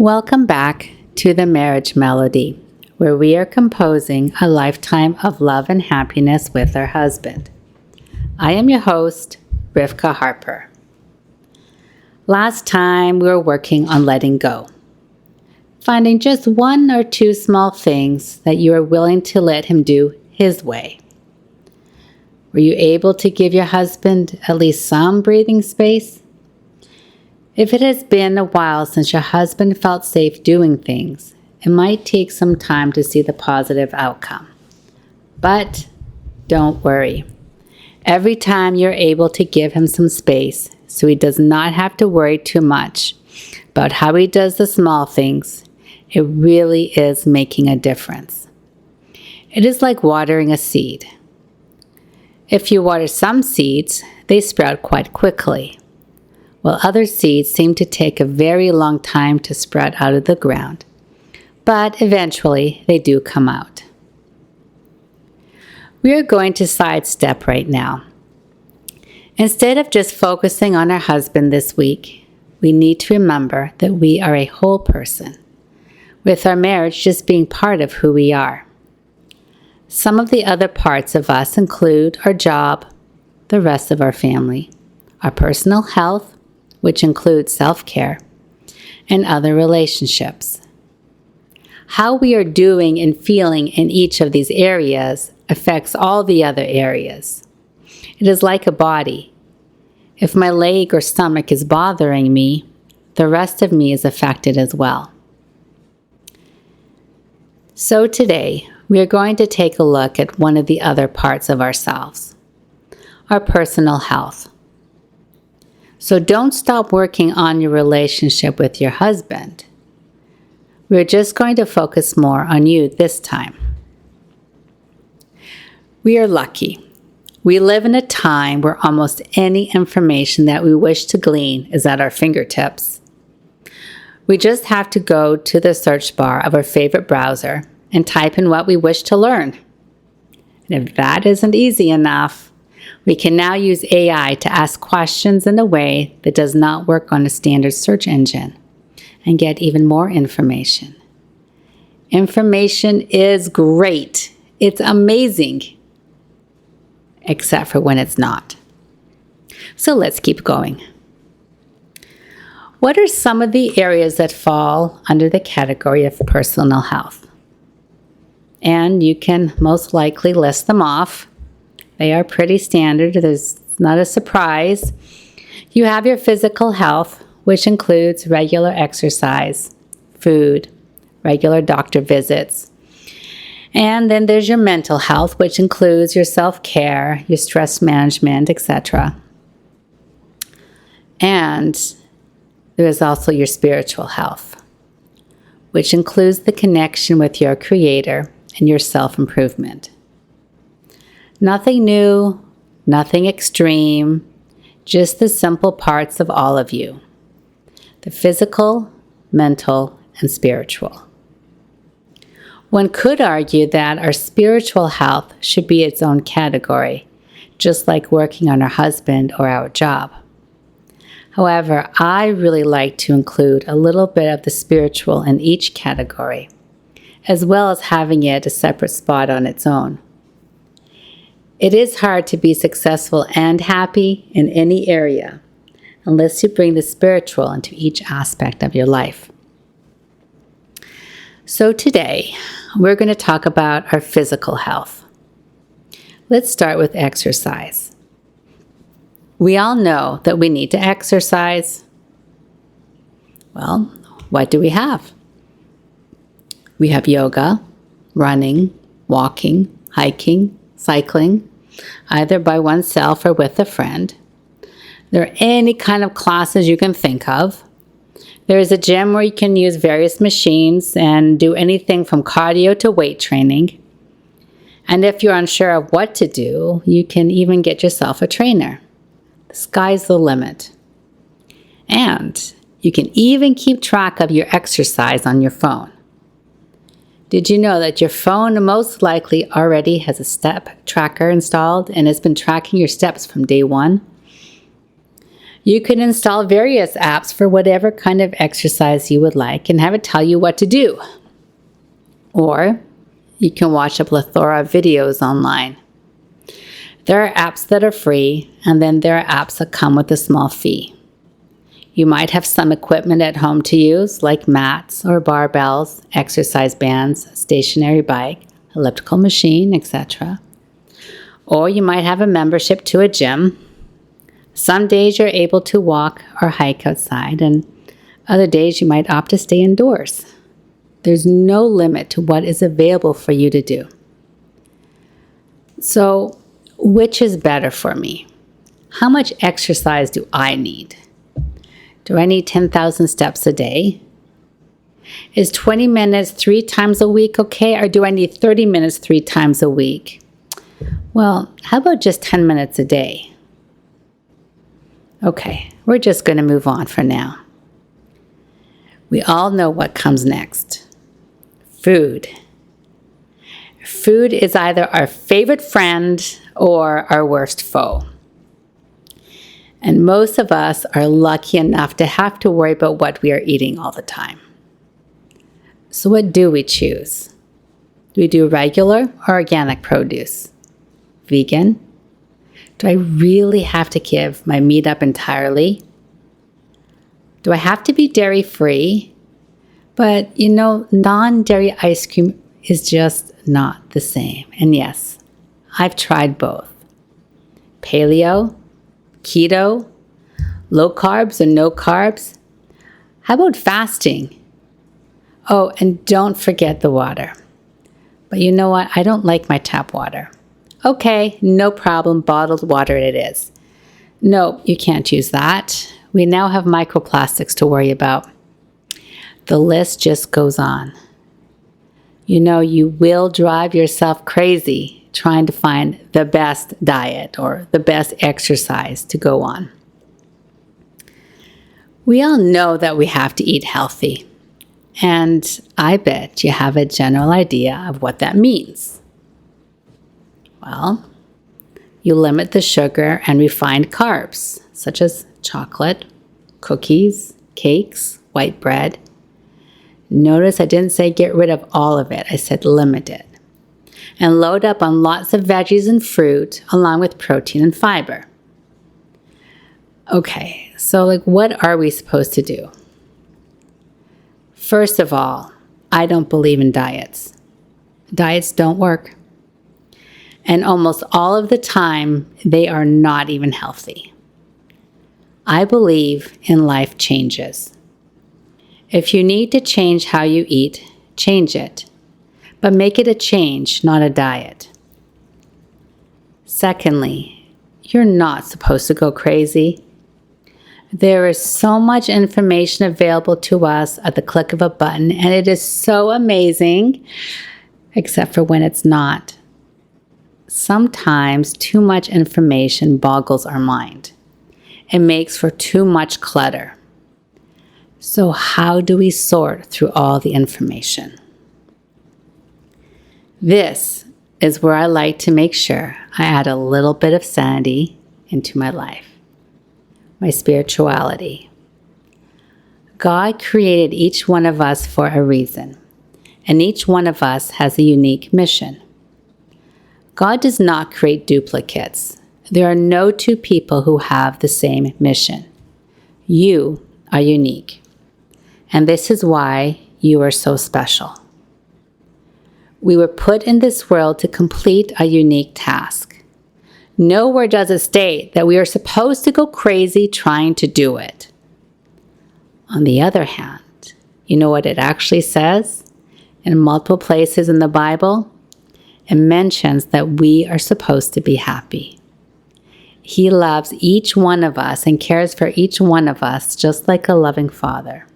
Welcome back to the Marriage Melody, where we are composing a lifetime of love and happiness with our husband. I am your host, Rivka Harper. Last time we were working on letting go, finding just one or two small things that you are willing to let him do his way. Were you able to give your husband at least some breathing space? If it has been a while since your husband felt safe doing things, it might take some time to see the positive outcome. But don't worry. Every time you're able to give him some space so he does not have to worry too much about how he does the small things, it really is making a difference. It is like watering a seed. If you water some seeds, they sprout quite quickly, while other seeds seem to take a very long time to sprout out of the ground. But eventually, they do come out. We are going to sidestep right now. Instead of just focusing on our husband this week, we need to remember that we are a whole person, with our marriage just being part of who we are. Some of the other parts of us include our job, the rest of our family, our personal health, which includes self-care, and other relationships. How we are doing and feeling in each of these areas affects all the other areas. It is like a body. If my leg or stomach is bothering me, the rest of me is affected as well. So today, we are going to take a look at one of the other parts of ourselves, our personal health. So don't stop working on your relationship with your husband. We're just going to focus more on you this time. We are lucky. We live in a time where almost any information that we wish to glean is at our fingertips. We just have to go to the search bar of our favorite browser and type in what we wish to learn. And if that isn't easy enough, we can now use AI to ask questions in a way that does not work on a standard search engine and get even more information. Information is great. It's amazing. Except for when it's not. So let's keep going. What are some of the areas that fall under the category of personal health? And you can most likely list them off. They are pretty standard. There's not a surprise. You have your physical health, which includes regular exercise, food, regular doctor visits. And then there's your mental health, which includes your self-care, your stress management, etc. And there is also your spiritual health, which includes the connection with your Creator and your self-improvement. Nothing new, nothing extreme, just the simple parts of all of you. The physical, mental, and spiritual. One could argue that our spiritual health should be its own category, just like working on our husband or our job. However, I really like to include a little bit of the spiritual in each category, as well as having it a separate spot on its own. It is hard to be successful and happy in any area unless you bring the spiritual into each aspect of your life. So today, we're going to talk about our physical health. Let's start with exercise. We all know that we need to exercise. Well, what do we have? We have yoga, running, walking, hiking, cycling, either by oneself or with a friend. There are any kind of classes you can think of. There is a gym where you can use various machines and do anything from cardio to weight training. And if you're unsure of what to do, you can even get yourself a trainer. The sky's the limit. And you can even keep track of your exercise on your phone. Did you know that your phone most likely already has a step tracker installed and has been tracking your steps from day one? You can install various apps for whatever kind of exercise you would like and have it tell you what to do. Or you can watch a plethora of videos online. There are apps that are free, and then there are apps that come with a small fee. You might have some equipment at home to use, like mats or barbells, exercise bands, stationary bike, elliptical machine, etc. Or you might have a membership to a gym. Some days you're able to walk or hike outside, and other days you might opt to stay indoors. There's no limit to what is available for you to do. So, which is better for me? How much exercise do I need? Do I need 10,000 steps a day? Is 20 minutes 3 times a week okay, or do I need 30 minutes 3 times a week? Well, how about just 10 minutes a day? Okay, we're just going to move on for now. We all know what comes next. Food. Food is either our favorite friend or our worst foe. And most of us are lucky enough to have to worry about what we are eating all the time. So what do we choose? Do we do regular or organic produce? Vegan? Do I really have to give my meat up entirely? Do I have to be dairy-free? But non-dairy ice cream is just not the same. And yes, I've tried both. Paleo, keto, low carbs or no carbs. How about fasting? Oh, and don't forget the water. But you know what? I don't like my tap water. Okay, no problem, bottled water it is. No, you can't use that. We now have microplastics to worry about. The list just goes on. You will drive yourself crazy trying to find the best diet or the best exercise to go on. We all know that we have to eat healthy, and I bet you have a general idea of what that means. Well, you limit the sugar and refined carbs, such as chocolate, cookies, cakes, white bread. Notice I didn't say get rid of all of it, I said limit it. And load up on lots of veggies and fruit, along with protein and fiber. Okay, so what are we supposed to do? First of all, I don't believe in diets. Diets don't work. And almost all of the time, they are not even healthy. I believe in life changes. If you need to change how you eat, change it. But make it a change, not a diet. Secondly, you're not supposed to go crazy. There is so much information available to us at the click of a button, and it is so amazing, except for when it's not. Sometimes too much information boggles our mind. It makes for too much clutter. So how do we sort through all the information? This is where I like to make sure I add a little bit of sanity into my life, my spirituality. God created each one of us for a reason, and each one of us has a unique mission. God does not create duplicates. There are no two people who have the same mission. You are unique, and this is why you are so special. We were put in this world to complete a unique task. Nowhere does it state that we are supposed to go crazy trying to do it. On the other hand, you know what it actually says? In multiple places in the Bible, it mentions that we are supposed to be happy. He loves each one of us and cares for each one of us just like a loving father.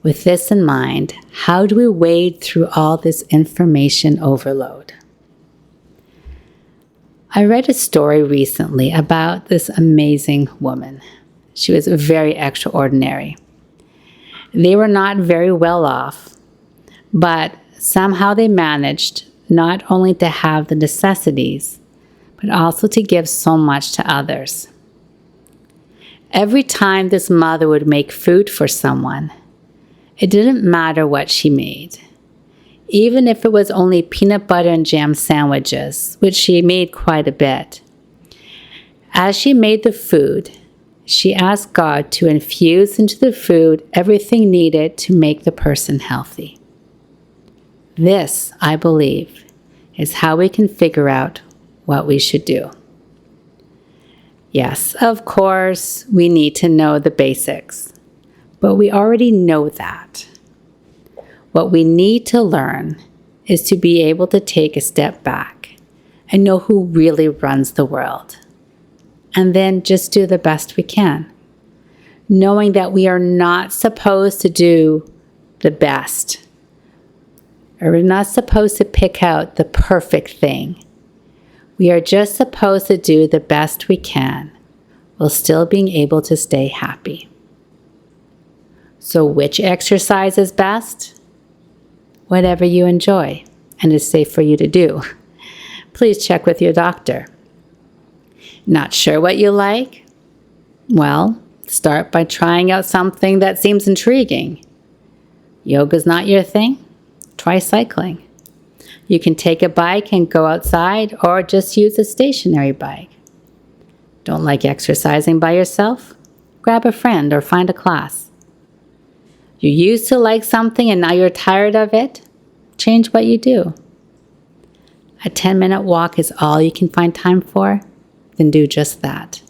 With this in mind, how do we wade through all this information overload? I read a story recently about this amazing woman. She was very extraordinary. They were not very well off, but somehow they managed not only to have the necessities, but also to give so much to others. Every time this mother would make food for someone, it didn't matter what she made. Even if it was only peanut butter and jam sandwiches, which she made quite a bit. As she made the food, she asked God to infuse into the food everything needed to make the person healthy. This, I believe, is how we can figure out what we should do. Yes, of course, we need to know the basics, but we already know that. What we need to learn is to be able to take a step back and know who really runs the world. And then just do the best we can, knowing that we are not supposed to do the best. Or we're not supposed to pick out the perfect thing. We are just supposed to do the best we can while still being able to stay happy. So which exercise is best? Whatever you enjoy and is safe for you to do. Please check with your doctor. Not sure what you like? Well, start by trying out something that seems intriguing. Yoga's not your thing? Try cycling. You can take a bike and go outside or just use a stationary bike. Don't like exercising by yourself? Grab a friend or find a class. You used to like something and now you're tired of it? Change what you do. A 10-minute walk is all you can find time for? Then do just that.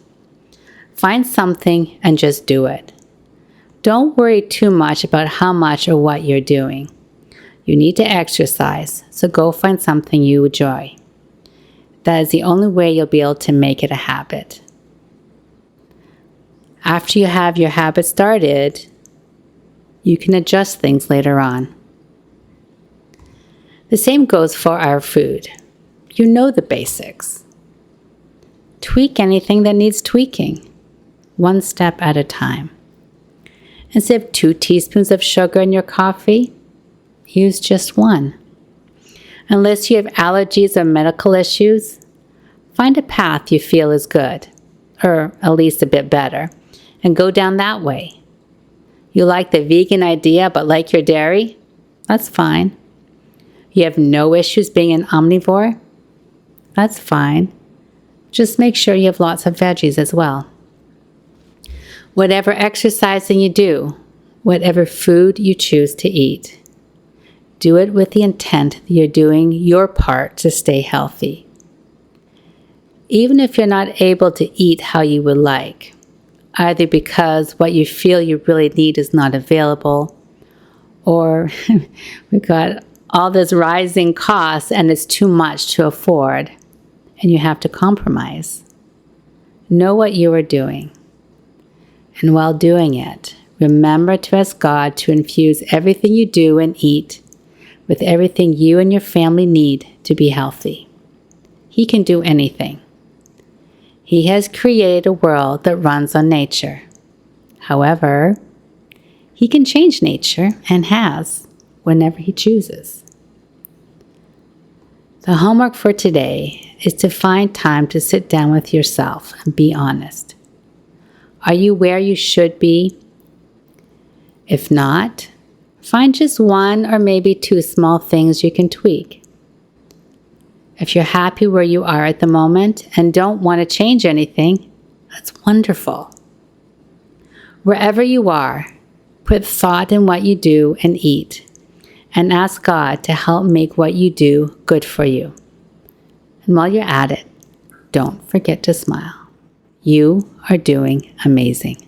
Find something and just do it. Don't worry too much about how much or what you're doing. You need to exercise, so go find something you enjoy. That is the only way you'll be able to make it a habit. After you have your habit started, you can adjust things later on. The same goes for our food. You know the basics. Tweak anything that needs tweaking, one step at a time. Instead of 2 teaspoons of sugar in your coffee, use just 1. Unless you have allergies or medical issues, find a path you feel is good, or at least a bit better, and go down that way. You like the vegan idea but like your dairy? That's fine. You have no issues being an omnivore? That's fine. Just make sure you have lots of veggies as well. Whatever exercising you do, whatever food you choose to eat, do it with the intent that you're doing your part to stay healthy. Even if you're not able to eat how you would like, either because what you feel you really need is not available, or we've got all this rising costs and it's too much to afford, and you have to compromise. Know what you are doing. And while doing it, remember to ask God to infuse everything you do and eat with everything you and your family need to be healthy. He can do anything. He has created a world that runs on nature. However, He can change nature and has whenever He chooses. The homework for today is to find time to sit down with yourself and be honest. Are you where you should be? If not, find just 1 or maybe 2 small things you can tweak. If you're happy where you are at the moment and don't want to change anything, that's wonderful. Wherever you are, put thought in what you do and eat, and ask God to help make what you do good for you. And while you're at it, don't forget to smile. You are doing amazing.